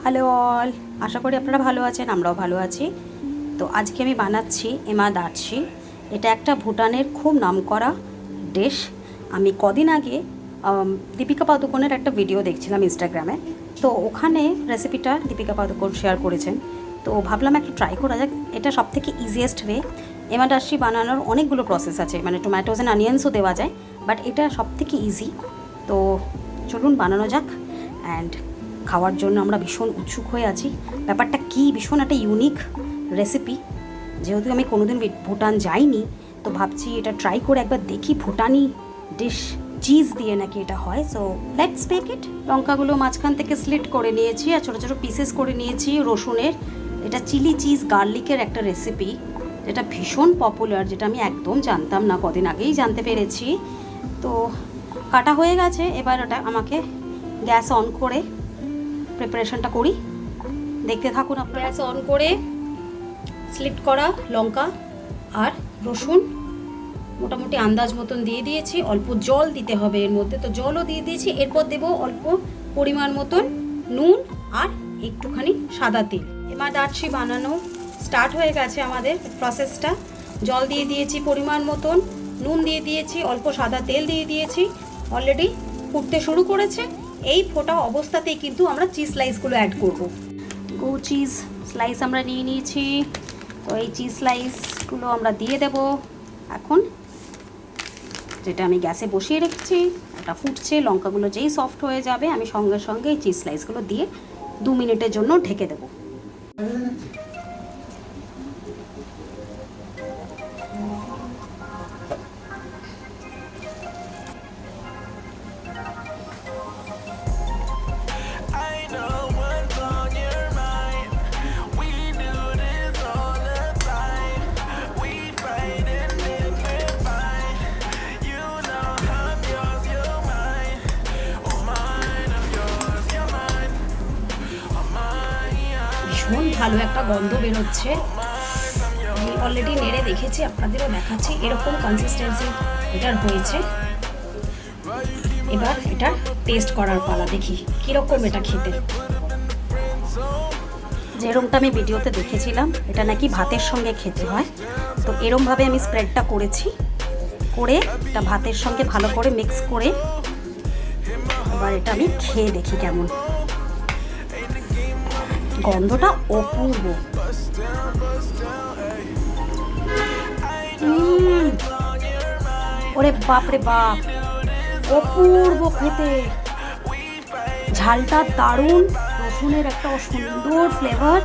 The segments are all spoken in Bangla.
হ্যালো অল, আশা করি আপনারা ভালো আছেন, আমরাও ভালো আছি। তো আজকে আমি বানাচ্ছি এমাদার্সি। এটা একটা ভুটানের খুব নামকরা ডিশ। আমি কদিন আগে দীপিকা পাদুকোনের একটা ভিডিও দেখছিলাম ইনস্টাগ্রামে, তো ওখানে রেসিপিটা দীপিকা পাদুকোন শেয়ার করেছেন। তো ভাবলাম একটু ট্রাই করা যাক। এটা সবথেকে ইজিয়েস্ট ওয়ে। এমাদার্সি বানানোর অনেকগুলো প্রসেস আছে, মানে টোম্যাটোস অ্যান্ড অনিয়ন্সও দেওয়া যায়, বাট এটা সবথেকে ইজি। তো চলুন বানানো যাক। অ্যান্ড খাওয়ার জন্য আমরা ভীষণ উৎসুক হয়ে আছি। ব্যাপারটা কি, ভীষণ একটা ইউনিক রেসিপি। যেহেতু আমি কোনোদিন ভুটান যাইনি, তো ভাবছি এটা ট্রাই করে একবার দেখি ভুটানি ডিশ চিজ দিয়ে নাকি এটা হয়। So let's make it. লঙ্কাগুলো মাঝখান থেকে স্লিট করে নিয়েছি আর ছোটো ছোটো পিসেস করে নিয়েছি রসুনের। এটা চিলি চিজ গার্লিকের একটা রেসিপি, যেটা ভীষণ পপুলার, যেটা আমি একদম জানতাম না, কদিন আগেই জানতে পেরেছি। তো কাটা হয়ে গেছে, এবার ওটা আমাকে গ্যাস অন করে প্রিপারেশনটা করি, দেখতে থাকুন আপনারা। গ্যাস অন করে স্লিট করা লঙ্কা আর রসুন মোটামুটি আন্দাজ মতন দিয়ে দিয়েছি। অল্প জল দিতে হবে এর মধ্যে, তো জলও দিয়ে দিয়েছি। এরপর দেবো অল্প পরিমাণ মতন নুন আর একটুখানি সাদা তেল। এমাদার্সি বানানো স্টার্ট হয়ে গেছে আমাদের প্রসেসটা। জল দিয়ে দিয়েছি পরিমাণ মতন, নুন দিয়ে দিয়েছি, অল্প সাদা তেল দিয়ে দিয়েছি। অলরেডি ফুটতে শুরু করেছে। এই ফোটা অবস্থাতেই কিন্তু আমরা চিজ স্লাইসগুলো অ্যাড করব। গো চিজ স্লাইস আমরা নিয়ে নিয়েছি, তো এই চিজ স্লাইসগুলো আমরা দিয়ে দেব এখন, যেটা আমি গ্যাসে বসিয়ে রেখেছি। এটা ফুটছে, লঙ্কাগুলো যেই সফট হয়ে যাবে আমি সঙ্গে সঙ্গে এই চিজ স্লাইসগুলো দিয়ে 2 মিনিটের জন্য ঢেকে দেবো। ভীষণ ভালো একটা গন্ধ বেরোচ্ছে। আমি অলরেডি নেড়ে দেখেছি, আপনাদেরও দেখাচ্ছি। এরকম কনসিস্টেন্সি এটার হয়েছে। এবার এটা টেস্ট করার পালা, দেখি কীরকম এটা খেতে। যেরকমটা আমি ভিডিওতে দেখেছিলাম, এটা নাকি ভাতের সঙ্গে খেতে হয়। তো এরমভাবে আমি স্প্রেডটা করেছি, করে এটা ভাতের সঙ্গে ভালো করে মিক্স করে এবার এটা আমি খেয়ে দেখি কেমন। গন্ধটা অপূর্ব। ওরে বাপ রে বাপ, অপূর্ব খেতে। ঝালটা দারুণ, রসুনের একটা সুন্দর ফ্লেভার,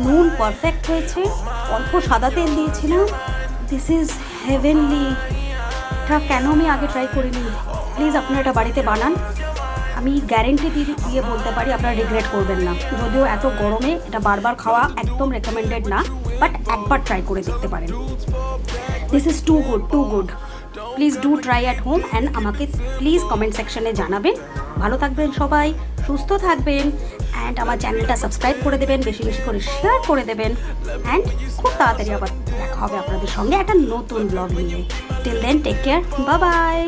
নুন পারফেক্ট হয়েছে, অল্প সাদা তেল দিয়েছিলাম। This is heavenly. এটা কেন আমি আগে ট্রাই করিনি? প্লিজ আপনারা এটা বাড়িতে বানান। আমি গ্যারেন্টি দিয়ে বলতে পারি আপনারা রিগ্রেট করবেন না। যদিও এত গরমে এটা বারবার খাওয়া একদম রেকমেন্ডেড না, বাট একবার ট্রাই করে দেখতে পারেন। This is too good, too good. Please do try at home and আমাকে প্লিজ কমেন্ট সেকশনে জানাবেন। ভালো থাকবেন সবাই, সুস্থ থাকবেন, অ্যান্ড আমার চ্যানেলটা সাবস্ক্রাইব করে দেবেন, বেশি বেশি করে শেয়ার করে দেবেন। অ্যান্ড খুব তাড়াতাড়ি আবার দেখা হবে আপনাদের সঙ্গে একটা নতুন ব্লগ নিয়ে। Till then take care, bye by.